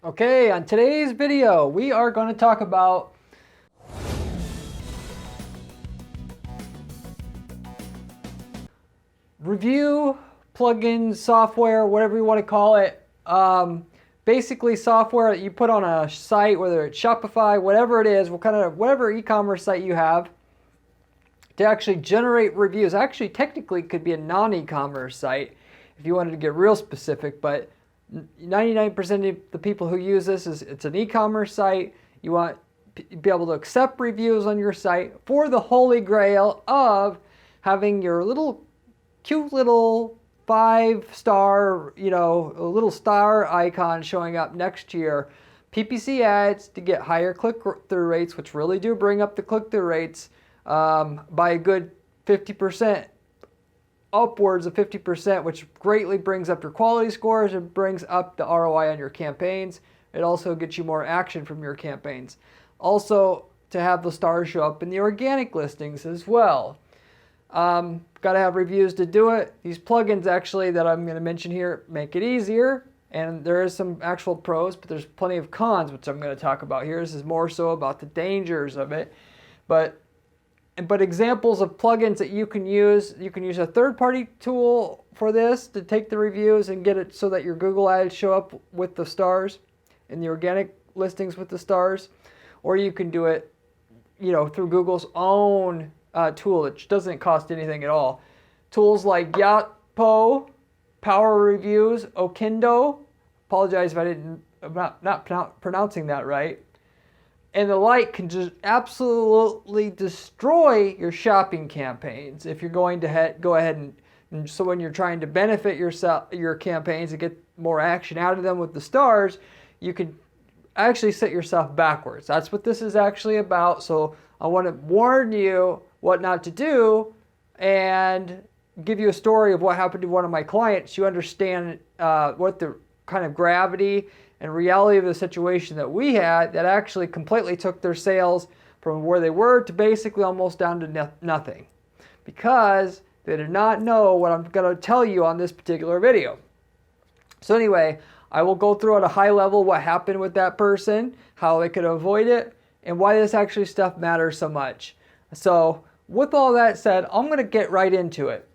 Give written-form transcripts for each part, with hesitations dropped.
Okay, on today's video, we are going to talk about review, plugins, software, whatever you want to call it. Basically software that you put on a site, whether it's Shopify, whatever it is, whatever e-commerce site you have, to actually generate reviews. Actually, technically, it could be a non-e-commerce site if you wanted to get real specific, but 99% of the people who use this it's an e-commerce site. You want to be able to accept reviews on your site for the holy grail of having your cute little 5-star, a little star icon showing up next to your PPC ads to get higher click-through rates, which really do bring up the click-through rates by a good 50%. Upwards of 50%, which greatly brings up your quality scores and brings up the ROI on your campaigns. It also gets you more action from your campaigns. Also, to have the stars show up in the organic listings as well. Got to have reviews to do it. These plugins actually that I'm going to mention here make it easier, and there is some actual pros, but there's plenty of cons, which I'm going to talk about here. This is more so about the dangers of it. But examples of plugins that you can use a third-party tool for this to take the reviews and get it so that your Google ads show up with the stars and the organic listings with the stars, or you can do it, through Google's own tool, which doesn't cost anything at all. Tools like Yotpo, Power Reviews, Okendo. Apologize if I'm not pronouncing that right. And the like can just absolutely destroy your shopping campaigns if you're going to go ahead and so when you're trying to benefit your campaigns and get more action out of them with the stars, you can actually set yourself backwards. That's what this is actually about. So I want to warn you what not to do and give you a story of what happened to one of my clients. You understand what the kind of gravity and reality of the situation that we had that actually completely took their sales from where they were to basically almost down to nothing because they did not know what I'm going to tell you on this particular video. So anyway, I will go through at a high level what happened with that person, how they could avoid it, and why this actually stuff matters so much. So with all that said, I'm going to get right into it.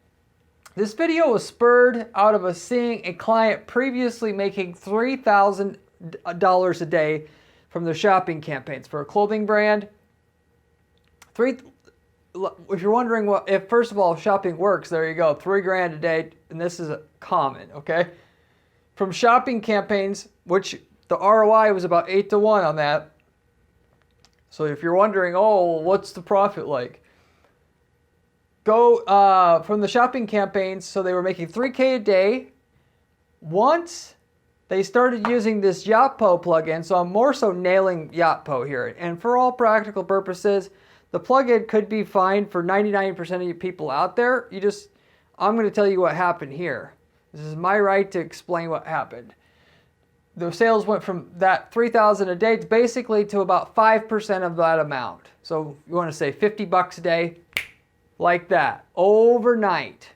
This video was spurred out of seeing a client previously making $3,000 a day from their shopping campaigns for a clothing brand. If you're wondering if first of all shopping works, there you go, $3,000 a day, and this is common, okay? From shopping campaigns, which the ROI was about 8-to-1 on that. So if you're wondering, what's the profit like? Go from the shopping campaigns, so they were making $3,000 a day. Once they started using this Yotpo plugin, so I'm more so nailing Yotpo here. And for all practical purposes, the plugin could be fine for 99% of you people out there. I'm going to tell you what happened here. This is my right to explain what happened. The sales went from that $3,000 a day basically to about 5% of that amount. So you want to say $50 a day. Like that, overnight.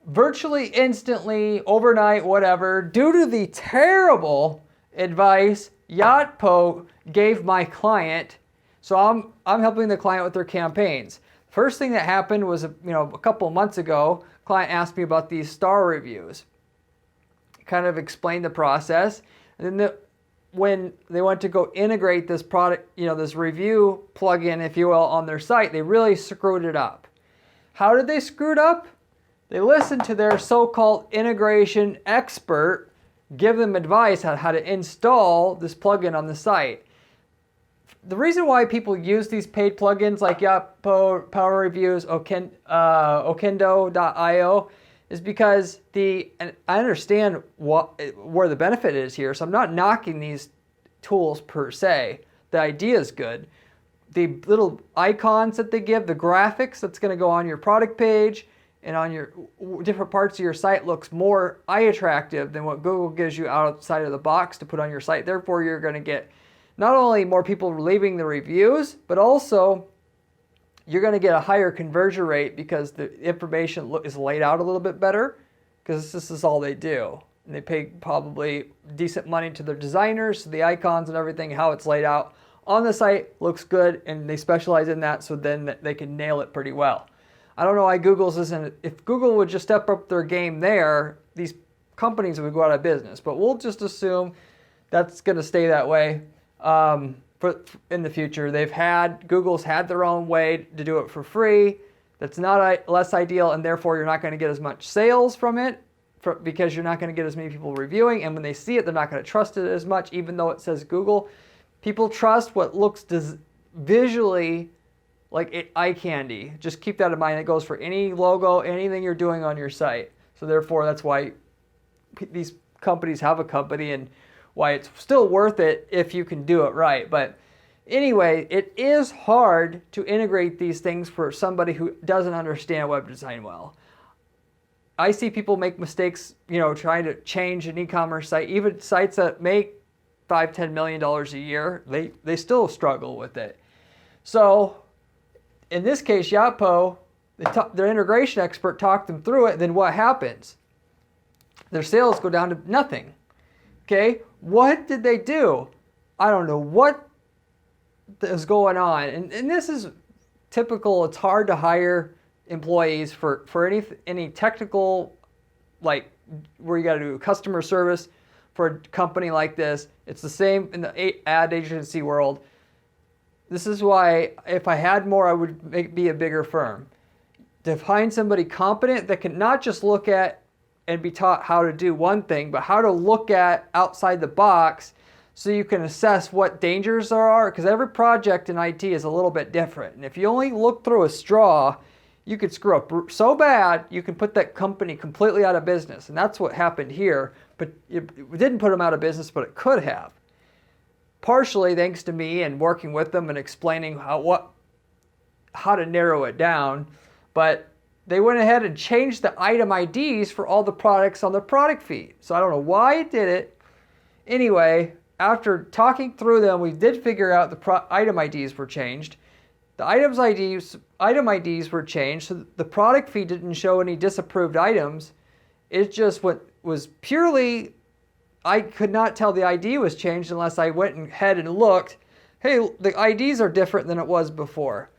Virtually instantly, overnight, whatever, due to the terrible advice Yotpo gave my client. So I'm helping the client with their campaigns. First thing that happened was, a couple of months ago, client asked me about these star reviews. Kind of explained the process. And then when they went to go integrate this product, this review plugin, if you will, on their site, they really screwed it up. How did they screw it up? They listened to their so-called integration expert give them advice on how to install this plugin on the site. The reason why people use these paid plugins like Yotpo, Power Reviews, Okendo.io is because and I understand where the benefit is here, so I'm not knocking these tools per se. The idea is good. The little icons that they give, the graphics that's going to go on your product page and on your different parts of your site looks more eye attractive than what Google gives you outside of the box to put on your site. Therefore, you're going to get not only more people leaving the reviews, but also you're going to get a higher conversion rate because the information is laid out a little bit better because this is all they do. and they pay probably decent money to their designers, the icons and everything, how it's laid out on the site looks good, and they specialize in that, so then they can nail it pretty well. I don't know why Google's isn't. If Google would just step up their game there, these companies would go out of business. But we'll just assume that's going to stay that way in the future. Google's had their own way to do it for free. That's not less ideal, and therefore you're not going to get as much sales from it because you're not going to get as many people reviewing. And when they see it, they're not going to trust it as much, even though it says Google. People trust what looks visually like eye candy. Just keep that in mind. It goes for any logo, anything you're doing on your site. So therefore, that's why these companies have a company and why it's still worth it if you can do it right. But anyway, it is hard to integrate these things for somebody who doesn't understand web design well. I see people make mistakes, trying to change an e-commerce site, even sites that make $5-10 million a year, they still struggle with it. So in this case, Yotpo, their integration expert talked them through it. Then what happens? Their sales go down to nothing. Okay, what did they do? I don't know what is going on. And this is typical. It's hard to hire employees for any technical, like where you got to do customer service for a company like this. It's the same in the ad agency world. This is why if I had more, I would be a bigger firm. To find somebody competent that can not just look at and be taught how to do one thing, but how to look at outside the box so you can assess what dangers there are, because every project in IT is a little bit different. And if you only look through a straw, you could screw up so bad you can put that company completely out of business. And that's what happened here. But it didn't put them out of business, but it could have. Partially thanks to me and working with them and explaining how to narrow it down. But they went ahead and changed the item IDs for all the products on their product feed. So I don't know why it did it. Anyway, after talking through them, we did figure out the item IDs were changed. The item IDs were changed, so the product feed didn't show any disapproved items. It just was purely, I could not tell the ID was changed unless I went ahead and looked. Hey, the IDs are different than it was before.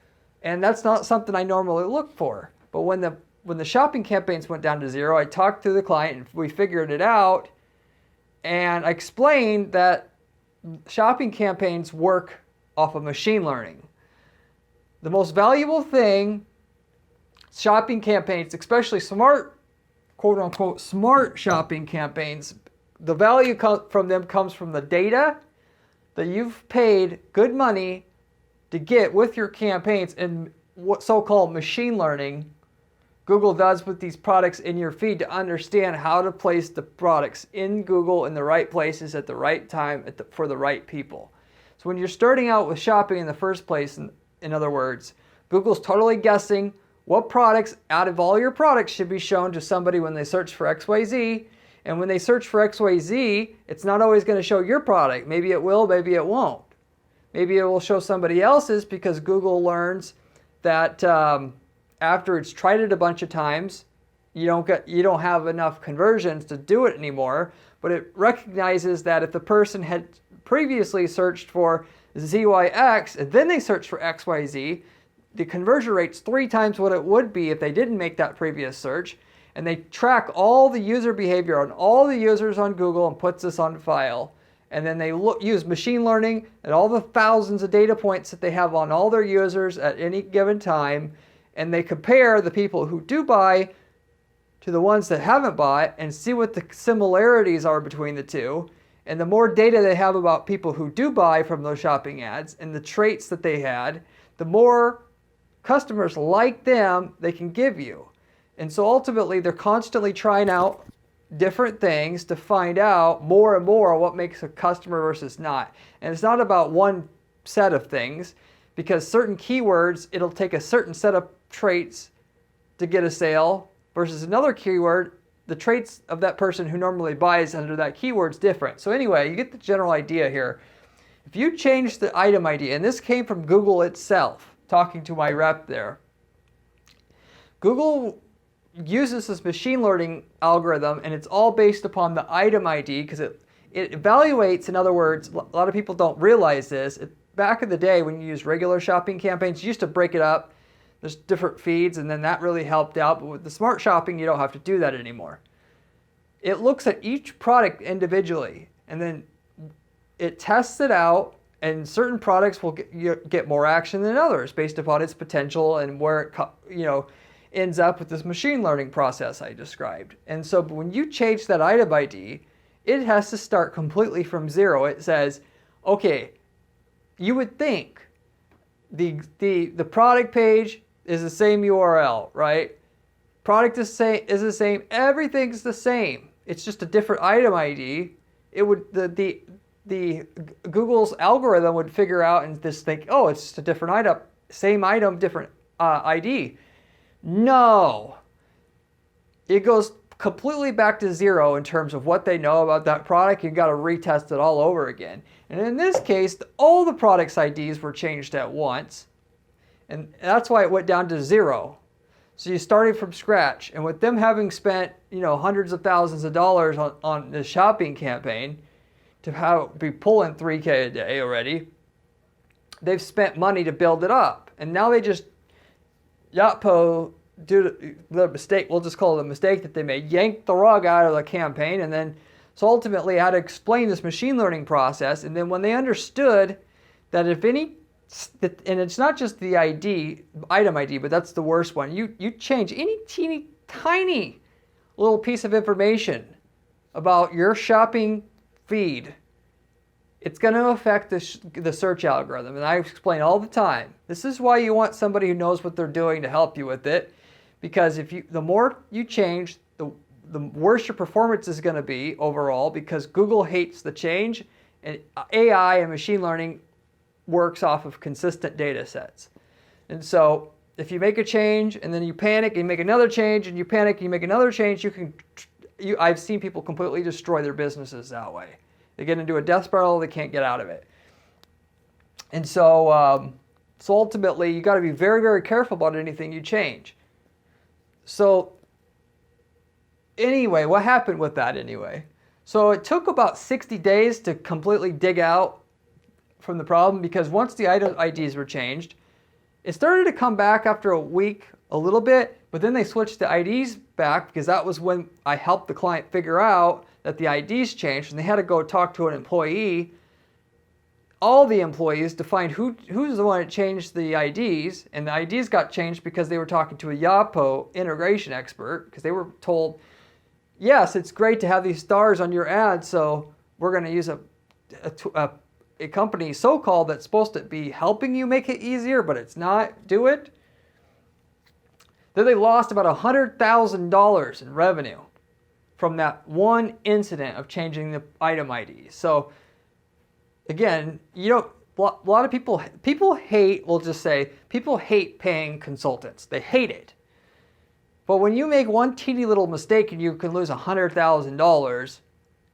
And that's not something I normally look for. But when the shopping campaigns went down to zero, I talked to the client and we figured it out. And I explained that shopping campaigns work off of machine learning. The most valuable thing, shopping campaigns, especially smart, quote unquote, smart shopping campaigns, the value from them comes from the data that you've paid good money to get with your campaigns, and what so-called machine learning Google does with these products in your feed to understand how to place the products in Google in the right places at the right time for the right people. So when you're starting out with shopping in the first place, in other words, Google's totally guessing what products out of all your products should be shown to somebody when they search for XYZ. And when they search for XYZ, it's not always going to show your product. Maybe it will, maybe it won't. Maybe it will show somebody else's, because Google learns that after it's tried it a bunch of times, you don't have enough conversions to do it anymore. But it recognizes that if the person had previously searched for ZYX and then they search for XYZ, the conversion rate's 3 times what it would be if they didn't make that previous search. And they track all the user behavior on all the users on Google and puts this on file. And then they use machine learning and all the thousands of data points that they have on all their users at any given time. And they compare the people who do buy to the ones that haven't bought and see what the similarities are between the two. And the more data they have about people who do buy from those shopping ads and the traits that they had, the more customers like them they can give you. And so ultimately they're constantly trying out different things to find out more and more what makes a customer versus not. And it's not about one set of things, because certain keywords, it'll take a certain set of traits to get a sale versus another keyword, the traits of that person who normally buys under that keyword is different. So anyway, you get the general idea here. If you change the item ID, and this came from Google itself, talking to my rep there, Google uses this machine learning algorithm, and it's all based upon the item ID because it evaluates, in other words, a lot of people don't realize this. Back in the day when you used regular shopping campaigns, you used to break it up. There's different feeds, and then that really helped out. But with the smart shopping, you don't have to do that anymore. It looks at each product individually, and then it tests it out, and certain products will get more action than others based upon its potential and where it ends up with this machine learning process I described. And so when you change that item ID, it has to start completely from zero. It says, okay, you would think the product page is the same URL, right? Product is the same. Everything's the same. It's just a different item ID. It would the Google's algorithm would figure out and just think, oh, it's just a different item, same item, different ID. No, it goes completely back to zero in terms of what they know about that product. You've got to retest it all over again. And in this case, all the products' IDs were changed at once, and that's why it went down to zero. So you started from scratch, and with them having spent hundreds of thousands of dollars on the shopping campaign to be pulling $3K a day already, they've spent money to build it up, and now they just Yotpo, due to the mistake, we'll just call it a mistake that they made, yanked the rug out of the campaign, and then so ultimately had to explain this machine learning process. And then when they understood that if any, and it's not just the item ID, but that's the worst one. You change any teeny tiny little piece of information about your shopping feed, it's going to affect the search algorithm. And I explain all the time, this is why you want somebody who knows what they're doing to help you with it, because the more you change, the worse your performance is going to be overall, because Google hates the change, and AI and machine learning works off of consistent data sets. And so if you make a change and then you panic and you make another change and you panic and you make another change, I've seen people completely destroy their businesses that way. They get into a death spiral, they can't get out of it. And so ultimately you got to be very, very careful about anything you change. So anyway, what happened with that anyway? So it took about 60 days to completely dig out from the problem, because once the item IDs were changed, it started to come back after a week a little bit, but then they switched the IDs back, because that was when I helped the client figure out that the IDs changed, and they had to go talk to an employee, all the employees, to find who's the one that changed the IDs. And the IDs got changed because they were talking to a Yotpo integration expert, because they were told, yes, it's great to have these stars on your ad, so we're going to use a company so-called that's supposed to be helping you make it easier, but it's not. Do it. Then they lost about $100,000 in revenue from that one incident of changing the item ID. So again, a lot of people hate, we'll just say, people hate paying consultants. They hate it. But when you make one teeny little mistake and you can lose $100,000,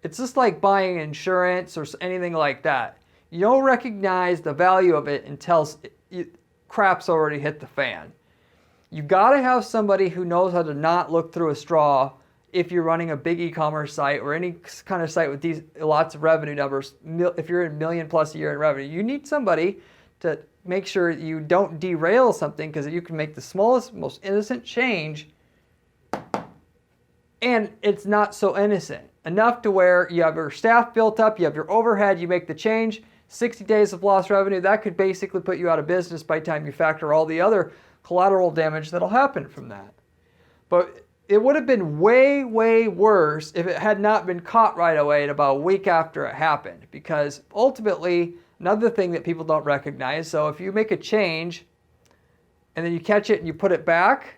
it's just like buying insurance or anything like that. You don't recognize the value of it until crap's already hit the fan. You gotta have somebody who knows how to not look through a straw if you're running a big e-commerce site or any kind of site with these lots of revenue numbers. If you're $1 million plus a year in revenue, you need somebody to make sure you don't derail something, because you can make the smallest, most innocent change, and it's not so innocent enough to where you have your staff built up, you have your overhead, you make the change, 60 days of lost revenue, that could basically put you out of business by the time you factor all the other collateral damage that'll happen from that. But it would have been way, way worse if it had not been caught right away and about a week after it happened, because ultimately, another thing that people don't recognize, so if you make a change and then you catch it and you put it back,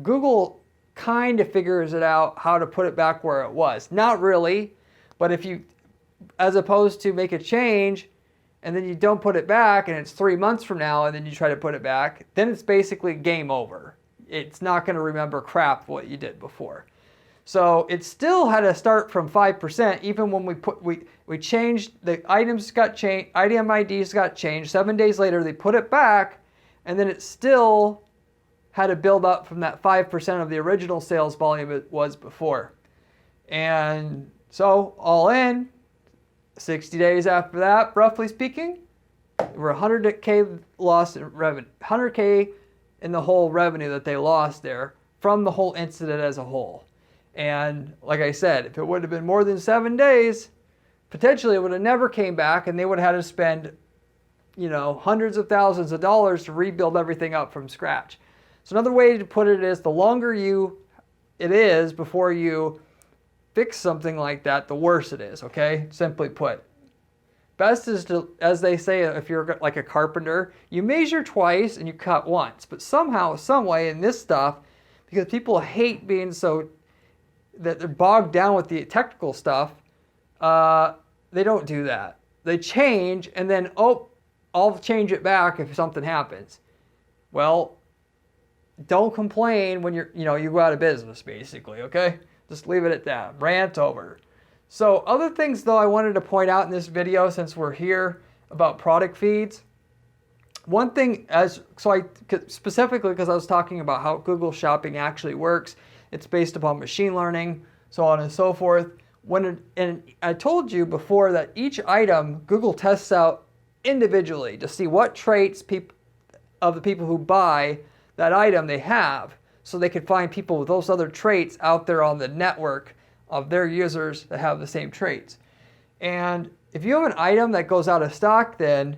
Google kind of figures it out how to put it back where it was. Not really, but if you, as opposed to make a change and then you don't put it back and it's 3 months from now and then you try to put it back, then it's basically game over. It's not going to remember crap what you did before. So it still had to start from 5%, even when we changed, the items got changed, item IDs got changed. 7 days later, they put it back, and then it still had to build up from that 5% of the original sales volume it was before. And so all in, 60 days after that, roughly speaking, we're 100K loss in revenue, 100K in the whole revenue that they lost there from the whole incident as a whole. And like I said, if it would have been more than 7 days, potentially it would have never came back, and they would have had to spend, you know, hundreds of thousands of dollars to rebuild everything up from scratch. So another way to put it is, the longer it is before you fix something like that, the worse it is, okay? Simply put. Best is to, as they say, if you're like a carpenter, you measure twice and you cut once. But somehow, some way in this stuff, because people hate being so, that they're bogged down with the technical stuff, they don't do that. They change, and then, oh, I'll change it back if something happens. Well, don't complain when you go out of business, basically, okay? Just leave it at that. Rant over. So other things, though, I wanted to point out in this video, since we're here, about product feeds. One thing, specifically because I was talking about how Google Shopping actually works, it's based upon machine learning, so on and so forth. And I told you before that each item Google tests out individually to see what traits of the people who buy that item they have, so they could find people with those other traits out there on the network of their users that have the same traits. And if you have an item that goes out of stock, then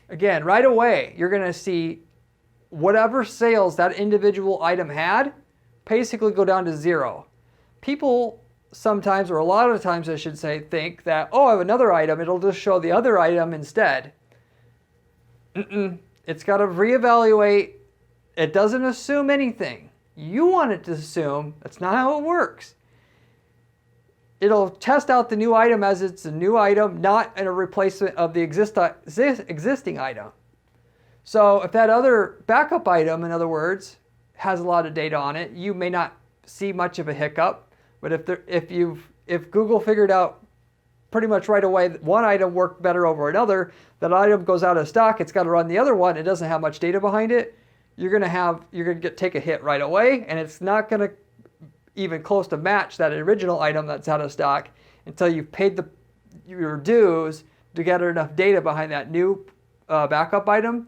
again, right away, you're going to see whatever sales that individual item had basically go down to zero. People sometimes, or a lot of times I should say, think that, oh, I have another item, it'll just show the other item instead. It's got to reevaluate. It doesn't assume anything. You want it to assume. That's not how it works. It'll test out the new item as it's a new item, not in a replacement of the existing item. So if that other backup item, in other words, has a lot of data on it, you may not see much of a hiccup. But if Google figured out pretty much right away that one item worked better over another, that item goes out of stock, it's got to run the other one, it doesn't have much data behind it, you're going to take a hit right away, and it's not going to even close to match that original item that's out of stock until you've paid your dues to gather enough data behind that new backup item.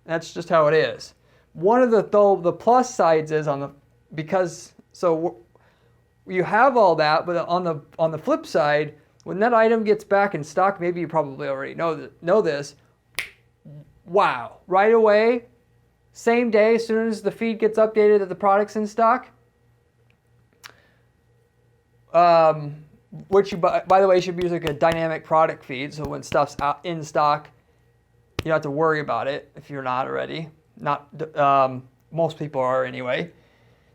That's just how it is. One of the plus sides is you have all that, but on the flip side, when that item gets back in stock, maybe you probably already know this. Wow! Right away, same day, as soon as the feed gets updated that the product's in stock, which you, by the way, should be like a dynamic product feed. So when stuff's in stock, you don't have to worry about it if you're not already. Most people are anyway.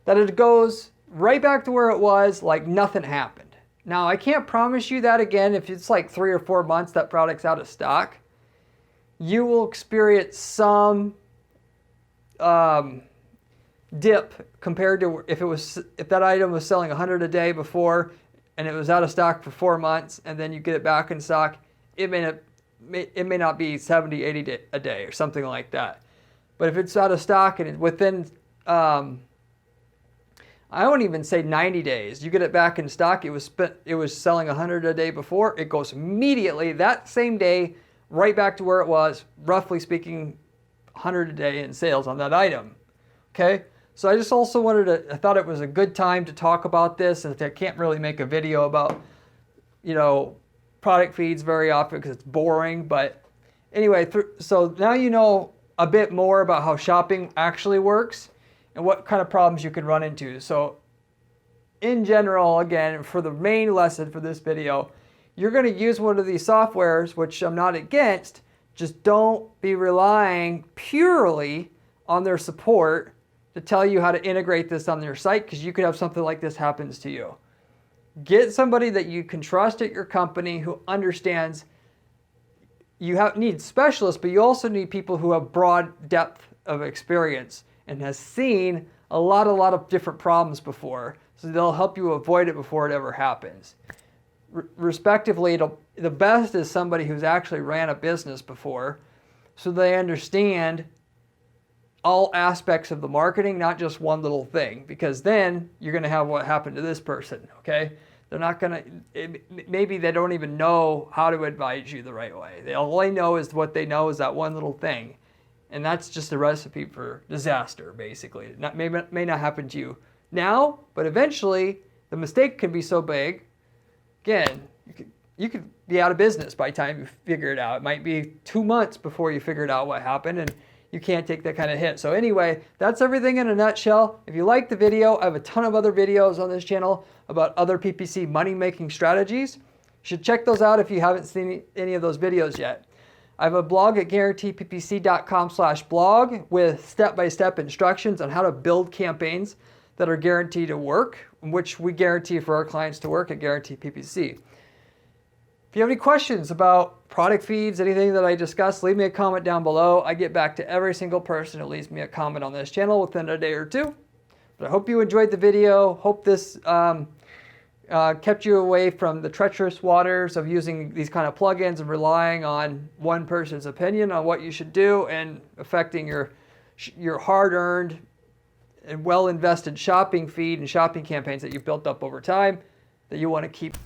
That it goes right back to where it was, like nothing happened. Now, I can't promise you that again. If it's like 3 or 4 months that product's out of stock, you will experience some dip compared to if that item was selling 100 a day before and it was out of stock for 4 months, and then you get it back in stock, it may not be 70, 80 a day or something like that. But if it's out of stock and within I won't even say 90 days. You get it back in stock. It was selling 100 a day before. It goes immediately that same day right back to where it was, roughly speaking, 100 a day in sales on that item. Okay? So I just also I thought it was a good time to talk about this, and I can't really make a video about, product feeds very often because it's boring. But anyway, so now you know a bit more about how shopping actually works and what kind of problems you can run into. So in general, again, for the main lesson for this video, you're going to use one of these softwares, which I'm not against. Just don't be relying purely on their support to tell you how to integrate this on your site, because you could have something like this happens to you. Get somebody that you can trust at your company who understands. You need specialists, but you also need people who have broad depth of experience and has seen a lot of different problems before, so they'll help you avoid it before it ever happens. Respectively, the best is somebody who's actually ran a business before, so they understand all aspects of the marketing, not just one little thing, because then you're going to have what happened to this person, okay? They're not going to, maybe they don't even know how to advise you the right way. All they know is what they know is that one little thing. And that's just a recipe for disaster, basically. It may not happen to you now, but eventually the mistake can be so big. Again, you could be out of business by the time you figure it out. It might be 2 months before you figured out what happened, and you can't take that kind of hit. So anyway, that's everything in a nutshell. If you liked the video, I have a ton of other videos on this channel about other PPC money-making strategies. You should check those out if you haven't seen any of those videos yet. I have a blog at guaranteeppc.com/blog with step-by-step instructions on how to build campaigns that are guaranteed to work, which we guarantee for our clients to work at Guarantee PPC. If you have any questions about product feeds, anything that I discussed, leave me a comment down below. I get back to every single person who leaves me a comment on this channel within a day or two. But I hope you enjoyed the video. Hope this kept you away from the treacherous waters of using these kind of plugins and relying on one person's opinion on what you should do and affecting your hard-earned and well-invested shopping feed and shopping campaigns that you've built up over time that you want to keep